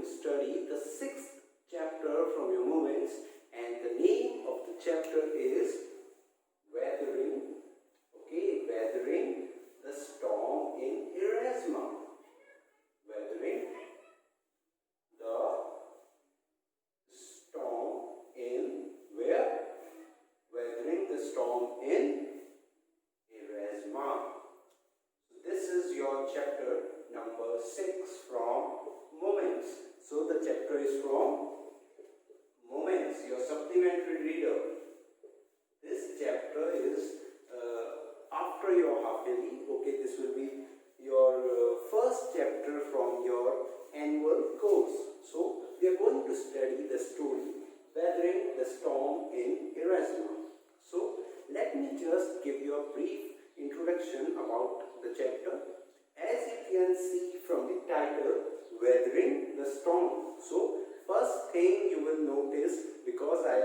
to study the sixth chapter from your moments, and the name of the chapter is Weathering. Okay, weathering the storm in Ersama. Weathering the storm in where? Weathering the storm in Ersama. So this is your chapter number 6 from Moments. So the chapter is from Moments, your supplementary reader. This chapter is after your half yearly. Okay, this will be your first chapter from your annual course. So we are going to study the story Weathering the Storm in Ersama. So let me just give you a brief introduction about the chapter. As you can see from the title, Weathering the Storm. So first thing you will notice, because I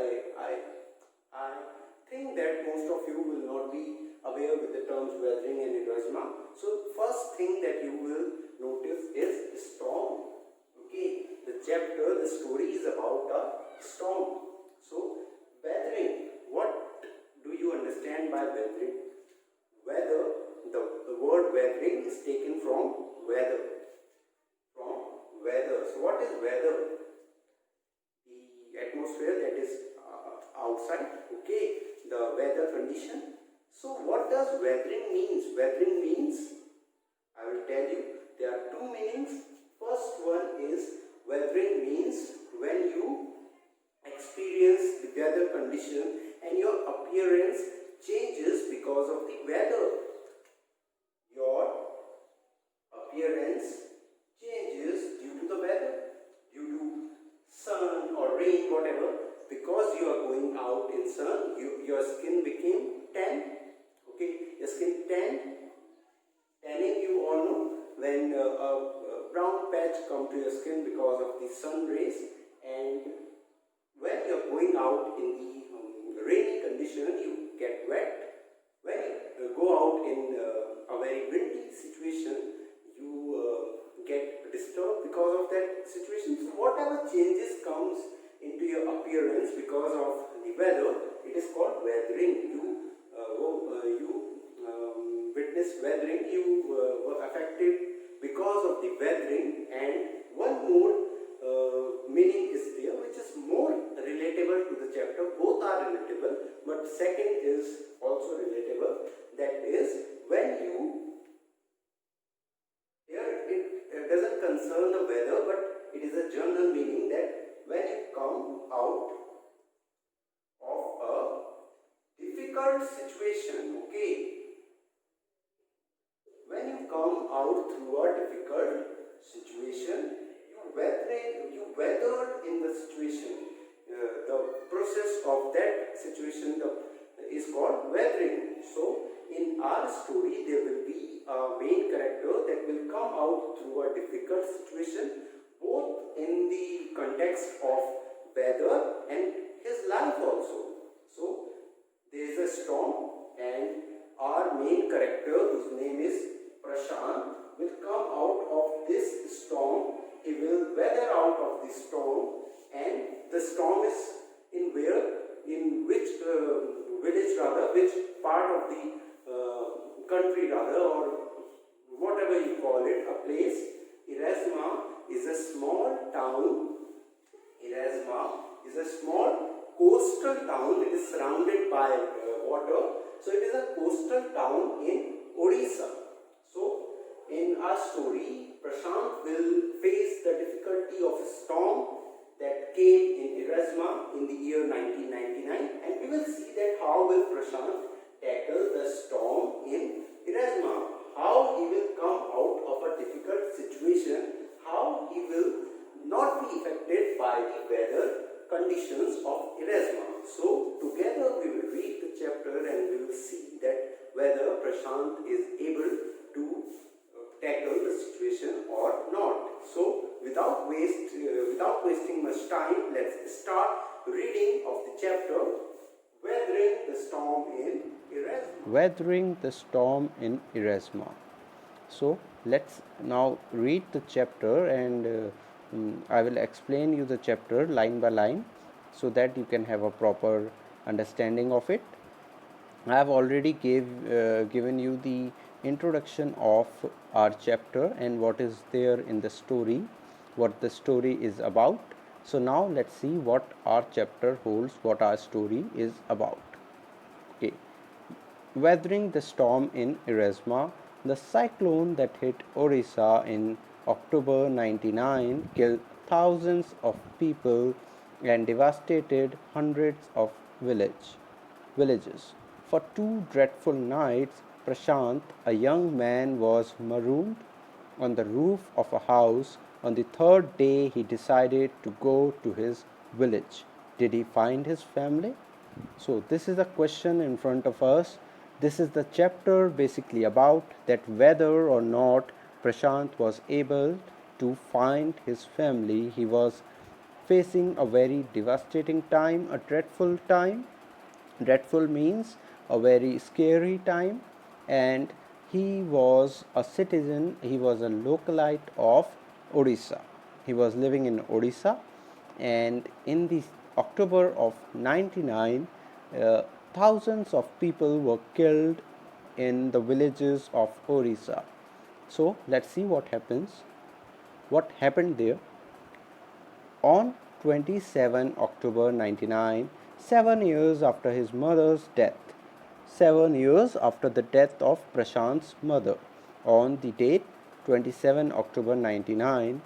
think that most of you will not be aware with the terms weathering and Ersama. So first thing that you will notice is storm. Okay, the chapter, the story is about a storm. So weathering, what do you understand by weathering? Weather, the word weathering is taken from weather. From weather. So what is weather? The atmosphere that is outside. Okay, the weather condition. So what does weathering means? Weathering means, I will tell you, there are two meanings. First one is weathering means when you experience the weather condition and your appearance changes because of the weather. Your appearance changes due to the weather, due to sun or rain, whatever. Because you are going out in sun, your skin became tan. Okay, your skin tanned. Tanning, you all know, when a brown patch comes to your skin because of the sun rays, and when you are going out in the rainy condition, you get wet. When you go out in a very windy situation, you get disturbed because of that situation. So whatever changes comes into your appearance because of the weather, it is called weathering. You witness weathering, you were affected because of the weathering. And one more meaning is there which is more relatable to the chapter. Both are relatable, but second is also relatable. That is when you, here it doesn't concern the weather, but it is a general meaning that when you come out of a difficult situation, okay, when you come out through a difficult situation, you weathered in the situation. The process of that situation is called weathering. So in our story, there will be a main character that will come out through a difficult situation, both in the context of weather and his life also. So there is a storm, and our main character, whose name is Prashant, will come out of this storm. He will weather out of the storm, and the storm is in where? In which village rather, which part of the country rather, or whatever you call it, a place. Ersama is a small town. Ersama is a small coastal town. It is surrounded by water. So it is a coastal town in Odisha. So in our story, Prashant will face the difficulty of a storm that came in Ersama in the year 1999, and we will see that how will Prashant tackle the storm in Ersama, how he will come out of a difficult situation, how he will not be affected by the weather conditions of Ersama. So together we will read the chapter and we will see that whether Prashant is able to tackle the situation or not. So without wasting much time, let's start reading of the chapter Weathering the Storm in Ersama. Weathering the Storm in Ersama. So let's now read the chapter and I will explain you the chapter line by line so that you can have a proper understanding of it. I have already given you the introduction of our chapter and what is there in the story, what the story is about. So now let's see what our chapter holds, what our story is about. Okay. Weathering the storm in Ersama, the cyclone that hit Orissa in October 99 killed thousands of people and devastated hundreds of villages. For 2 dreadful nights, Prashant, a young man, was marooned on the roof of a house. On the third day, he decided to go to his village. Did he find his family? So, this is the question in front of us. This is the chapter basically about that whether or not Prashant was able to find his family. He was facing a very devastating time, a dreadful time. Dreadful means a very scary time, and he was a citizen, he was a localite of Odisha. He was living in Odisha, and in the October of 99, thousands of people were killed in the villages of Odisha. So let's see what happens. What happened there? On 27 October 99, 7 years after his mother's death, 7 years after the death of Prashant's mother, on the date 27 October 99,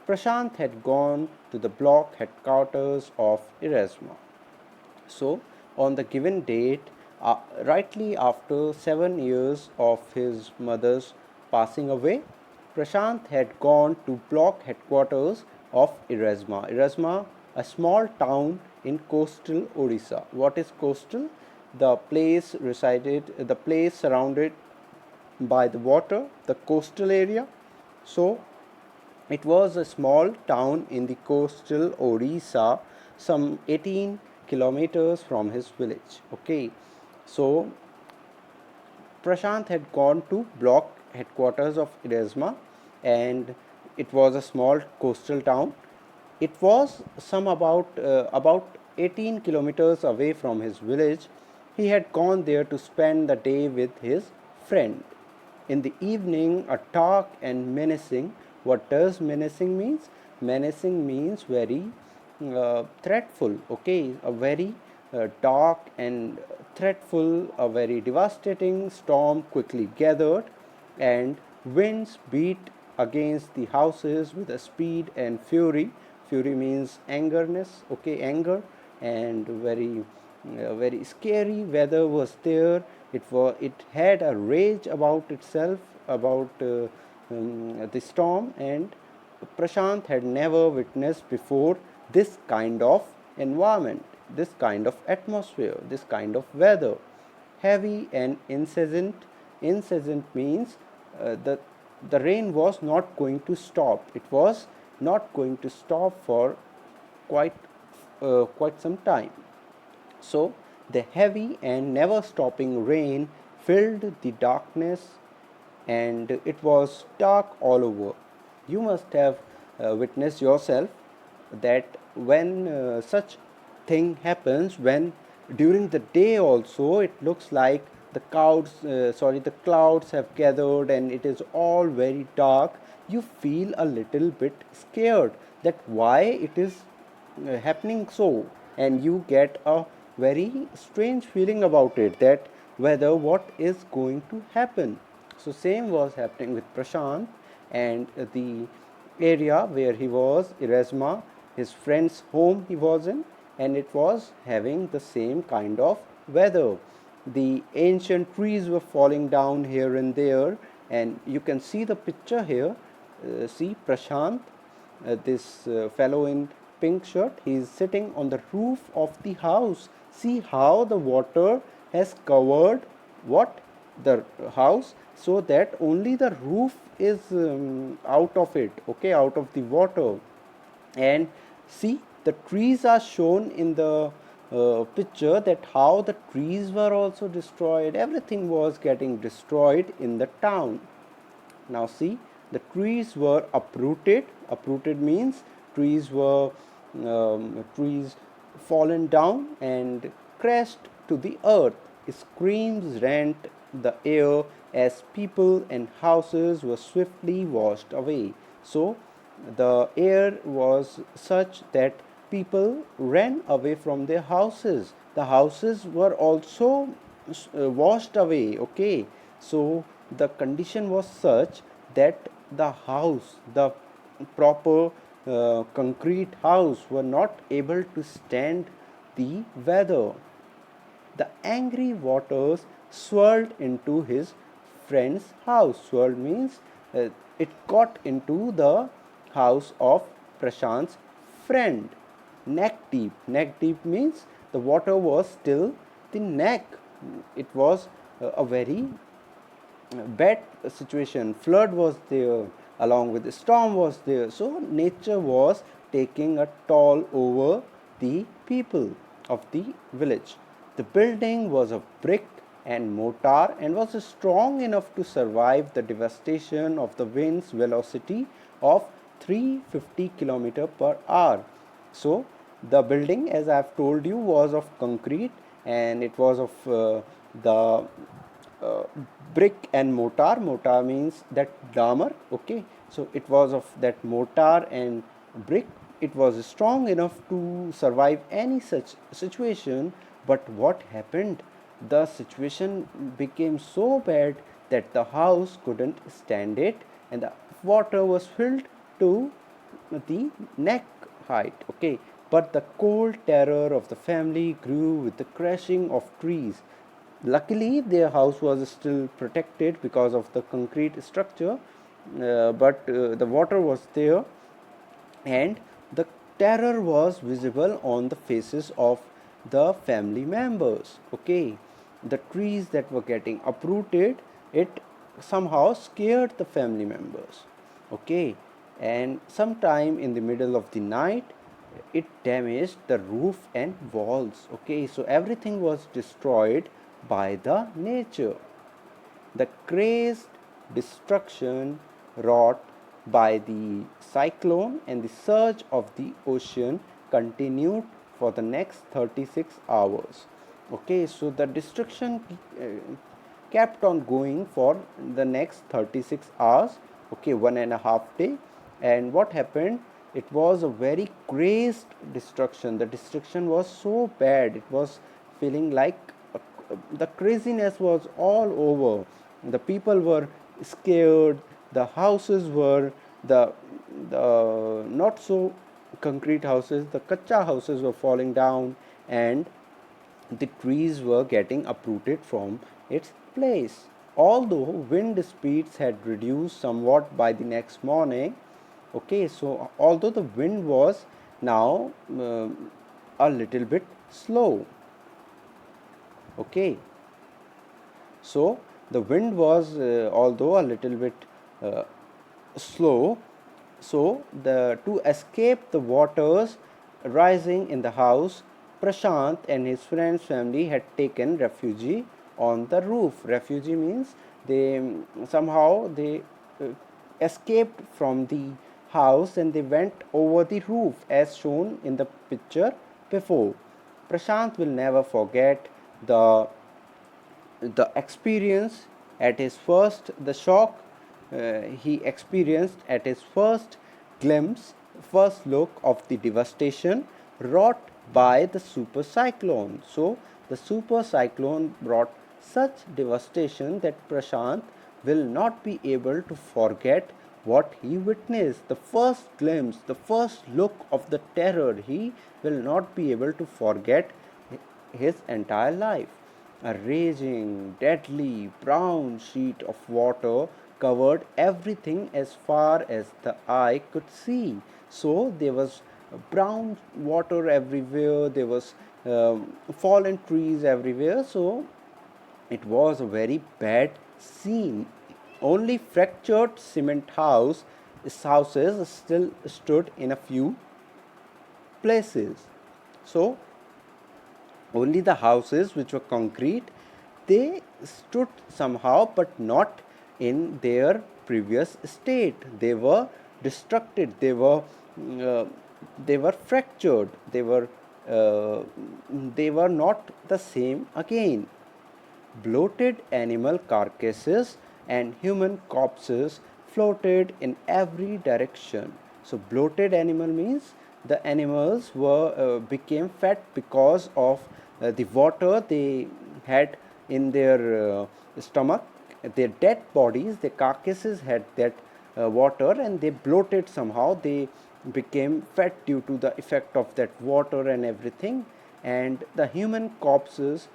Prashant had gone to the block headquarters of Ersama. So, on the given date, rightly after 7 years of his mother's passing away, Prashant had gone to block headquarters of Ersama. Ersama, a small town in coastal Odisha. What is coastal? The place surrounded by the water, the coastal area. So, it was a small town in the coastal Odisha, some 18 kilometers from his village. Okay, so Prashant had gone to block headquarters of Ersama, and it was a small coastal town. It was some about 18 kilometers away from his village. He had gone there to spend the day with his friend. In the evening, a dark and menacing. What does menacing means? Menacing means very threatful. Okay, a very dark and threatful, a very devastating storm quickly gathered, and winds beat against the houses with a speed and fury. Fury means angerness. Okay, anger, and very scary weather was there. It had a rage about itself, about the storm, and Prashant had never witnessed before this kind of environment, this kind of atmosphere, this kind of weather. Heavy and incessant. Incessant means the rain was not going to stop. It was not going to stop for quite quite some time. So the heavy and never stopping rain filled the darkness, and it was dark all over. You must have witnessed yourself that when such thing happens, when during the day also it looks like the clouds have gathered and it is all very dark, you feel a little bit scared that why it is happening so, and you get a very strange feeling about it, that whether what is going to happen. So same was happening with Prashant, and the area where he was, Ersama, his friend's home he was in, and it was having the same kind of weather. The ancient trees were falling down here and there, and you can see the picture here. See Prashant, this fellow in pink shirt, he is sitting on the roof of the house. See how the water has covered what? The house, so that only the roof is out of it, okay, out of the water. And see, the trees are shown in the picture, that how the trees were also destroyed, everything was getting destroyed in the town. Now see, The trees were uprooted. Uprooted means trees fallen down and crashed to the earth. Screams rent the air as people and houses were swiftly washed away. So the air was such that people ran away from their houses. The houses were also washed away. Okay, so the condition was such that the house, the proper concrete house, were not able to stand the weather. The angry waters swirled into his friend's house. Swirled means it got into the house of Prashant's friend. Neck deep. Neck deep means the water was still the neck. It was a very bad situation. Flood was there, along with the storm was there. So nature was taking a toll over the people of the village. The building was of brick and mortar and was strong enough to survive the devastation of the wind's velocity of 350 km per hour. So the building, as I have told you, was of concrete, and it was of the uh, brick and mortar. Mortar means that damer. Okay, so it was of that mortar and brick. It was strong enough to survive any such situation. But what happened? The situation became so bad that the house couldn't stand it, and the water was filled to the neck height. Okay, but the cold terror of the family grew with the crashing of trees. Luckily, their house was still protected because of the concrete structure, but the water was there, and the terror was visible on the faces of the family members. Okay, the trees that were getting uprooted, it somehow scared the family members. Okay, and sometime in the middle of the night, it damaged the roof and walls. Okay, so everything was destroyed by the nature. The crazed destruction wrought by the cyclone and the surge of the ocean continued for the next 36 hours. Okay, so the destruction kept on going for the next 36 hours. Okay, 1.5 day. And what happened? It was a very crazed destruction. The destruction was so bad, it was feeling like the craziness was all over. The people were scared. The houses were the not so concrete houses. The kacha houses were falling down, and the trees were getting uprooted from its place. Although wind speeds had reduced somewhat by the next morning, okay, so although the wind was now a little bit slow, okay, so the wind was although a little bit uh, slow, so the to escape the waters rising in the house, Prashant and his friend's family had taken refuge on the roof. Refugee means they somehow they uh, escaped from the house and they went over the roof as shown in the picture before. Prashant will never forget the experience at his first the shock he experienced at his first glimpse, first look of the devastation wrought by the super cyclone. So the super cyclone brought such devastation that Prashant will not be able to forget what he witnessed. The first glimpse, the first look of the terror, he will not be able to forget his entire life. A raging, deadly, brown sheet of water covered everything as far as the eye could see. So there was brown water everywhere, there was fallen trees everywhere. So it was a very bad scene. Only fractured cement houses still stood in a few places. So only the houses which were concrete, they stood somehow, but not in their previous state. They were destructed. Uh, they were fractured. They were not the same again. Bloated animal carcasses and human corpses floated in every direction. So bloated animal means the animals were became fat because of the water they had in their stomach. Their dead bodies, their carcasses had that water, and they bloated somehow. They became fat due to the effect of that water and everything, and the human corpses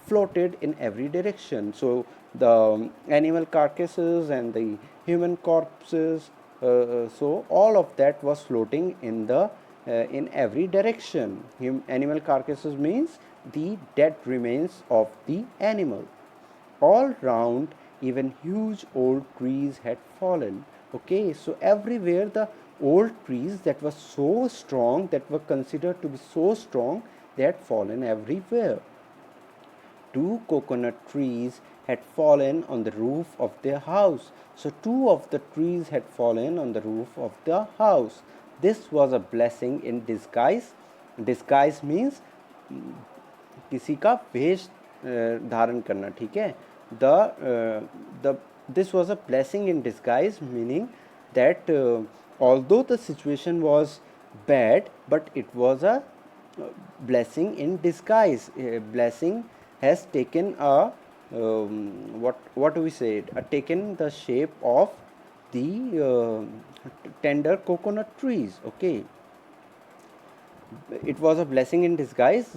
floated in every direction. So the animal carcasses and the human corpses, so all of that was floating in every direction. Animal carcasses means the dead remains of the animal. All round, even huge old trees had fallen. Okay, so everywhere the old trees that were so strong, that were considered to be so strong, they had fallen everywhere. Two coconut trees had fallen on the roof of their house. So two of the trees had fallen on the roof of the house. This was a blessing in disguise. Disguise means किसी का वेश धारण करना, ठीक है. The this was a blessing in disguise, meaning that although the situation was bad, but it was a blessing in disguise. Blessing has taken a what do we say? Taken the shape of the tender coconut trees. Okay, it was a blessing in disguise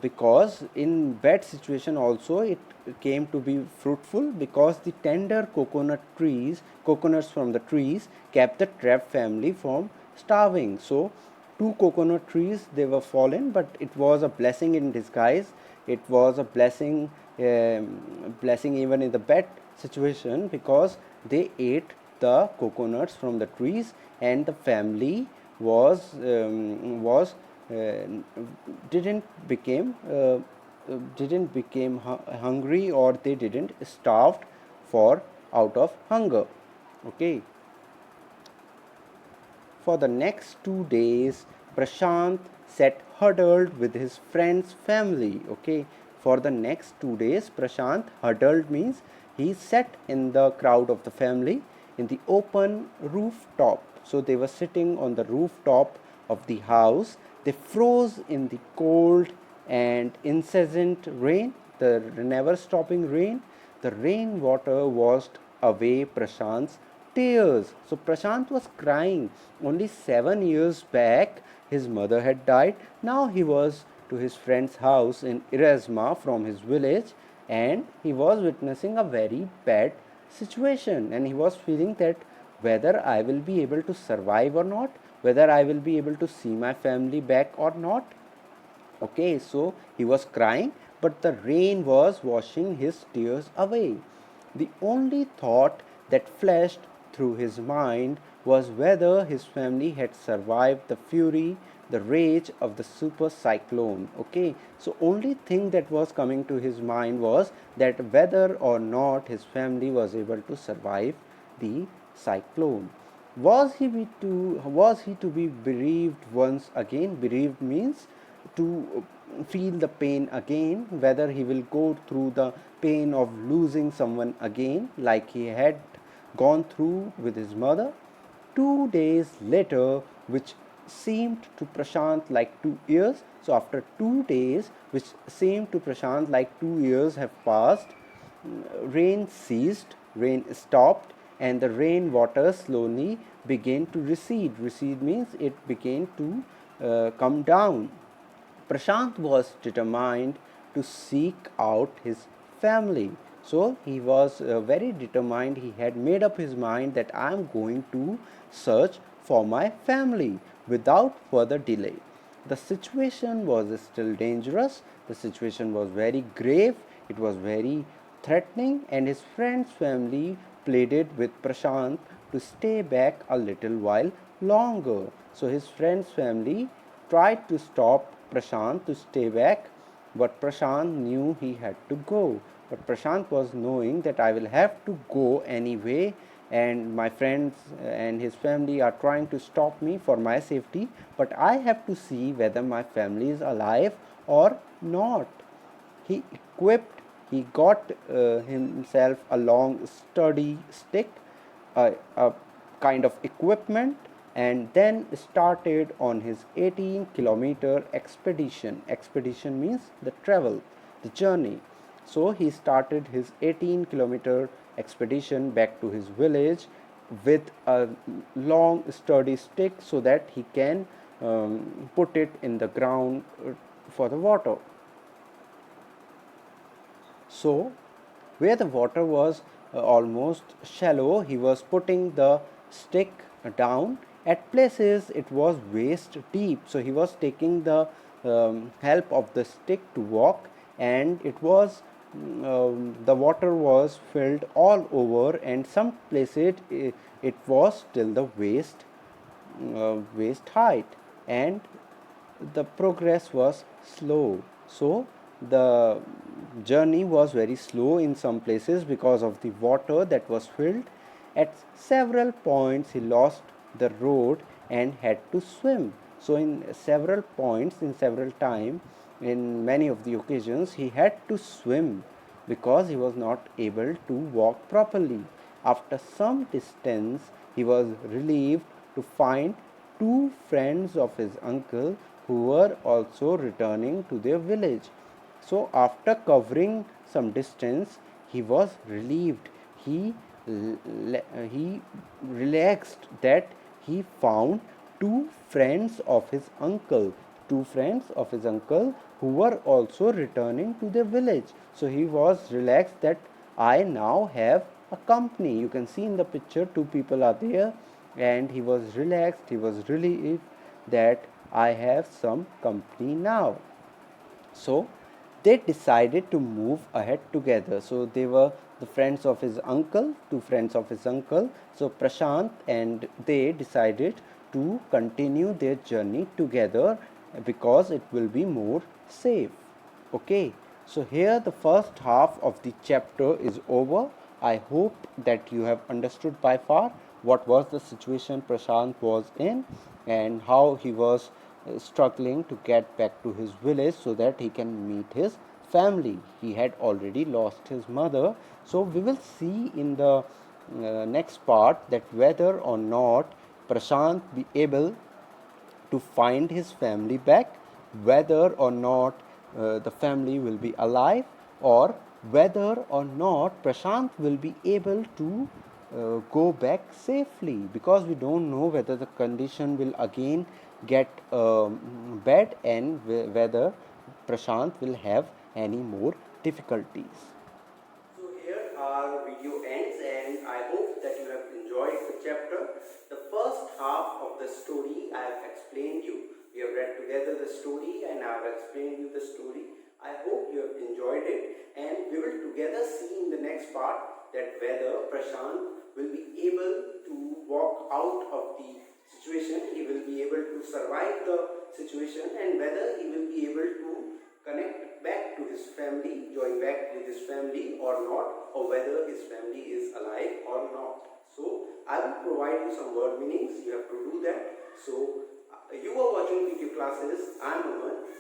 because in bad situation also it came to be fruitful, because the tender coconuts from the trees kept the trapped family from starving. So two coconut trees, they were fallen, but it was a blessing in disguise. It was a blessing even in the bad situation, because they ate the coconuts from the trees, and the family was didn't became hungry, or they didn't starved for out of hunger. Okay, for the next 2 days, Prashant sat huddled with his friend's family. Okay, for the next 2 days, Prashant, huddled means he sat in the crowd of the family in the open rooftop. So they were sitting on the rooftop of the house. They froze in the cold and incessant rain, the never stopping rain. The rainwater washed away Prashant's tears. So Prashant was crying. Only 7 years back, his mother had died. Now he was to his friend's house in Ersama from his village, and he was witnessing a very bad situation, and he was feeling that whether I will be able to survive or not, whether I will be able to see my family back or not. Okay, so he was crying, but the rain was washing his tears away. The only thought that flashed through his mind was whether his family had survived the fury, the rage of the super cyclone. Okay, so only thing that was coming to his mind was that whether or not his family was able to survive the cyclone. Was he to be bereaved once again? Bereaved means to feel the pain again, whether he will go through the pain of losing someone again, like he had gone through with his mother. 2 days later, which seemed to Prashant like 2 years, so after 2 days, which seemed to Prashant like 2 years have passed, rain ceased, rain stopped, and the rain water slowly began to recede. Recede means it began to come down. Prashant was determined to seek out his family. So he was very determined. He had made up his mind that I am going to search for my family without further delay. The situation was still dangerous. The situation was very grave. It was very threatening, and his friend's family pleaded with Prashant to stay back a little while longer. So his friend's family tried to stop Prashant to stay back, but Prashant knew he had to go. but Prashant was knowing that I will have to go anyway, and my friends and his family are trying to stop me for my safety, but I have to see whether my family is alive or not. He equipped, he got himself a long sturdy stick, a kind of equipment, and then started on his 18-kilometer expedition. Expedition means the travel, the journey. So he started his 18-kilometer expedition back to his village with a long sturdy stick so that he can put it in the ground for the water. So, where the water was almost shallow, he was putting the stick down. At places, it was waist deep. So, he was taking the help of the stick to walk, and it was the water was filled all over, and some places it was till the waist height, and the progress was slow. So the journey was very slow in some places because of the water that was filled. At several points, he lost the road and had to swim. So, in several points, in several times, in many of the occasions, he had to swim because he was not able to walk properly. After some distance, he was relieved to find two friends of his uncle who were also returning to their village. So, after covering some distance, he was relieved. He relaxed that he found two friends of his uncle, who were also returning to their village. So he was relaxed that I now have a company. You can see in the picture two people are there, and he was relaxed, he was relieved that I have some company now. So they decided to move ahead together. So they were the friends of his uncle, two friends of his uncle. So Prashant and they decided to continue their journey together because it will be more safe. Okay, so here the first half of the chapter is over. I hope that you have understood by far what was the situation Prashant was in and how he was struggling to get back to his village so that he can meet his family. He had already lost his mother. So we will see in the next part that whether or not Prashant be able to find his family back, whether or not the family will be alive, or whether or not Prashant will be able to go back safely, because we don't know whether the condition will again get bad and whether Prashant will have any more difficulties. So here our video ends, and I hope that you have enjoyed the chapter. The first half of the story I have explained you. We have read together the story and I have explained you the story. I hope you have enjoyed it, and we will together see in the next part that whether Prashant will be able to walk out of the situation, he will be able to survive the situation, and whether he will be able to connect back to his family, join back with his family or not, or whether his family is alive or not. So I will provide you some word meanings. You have to do that. So you are watching PQ classes. I am Aman.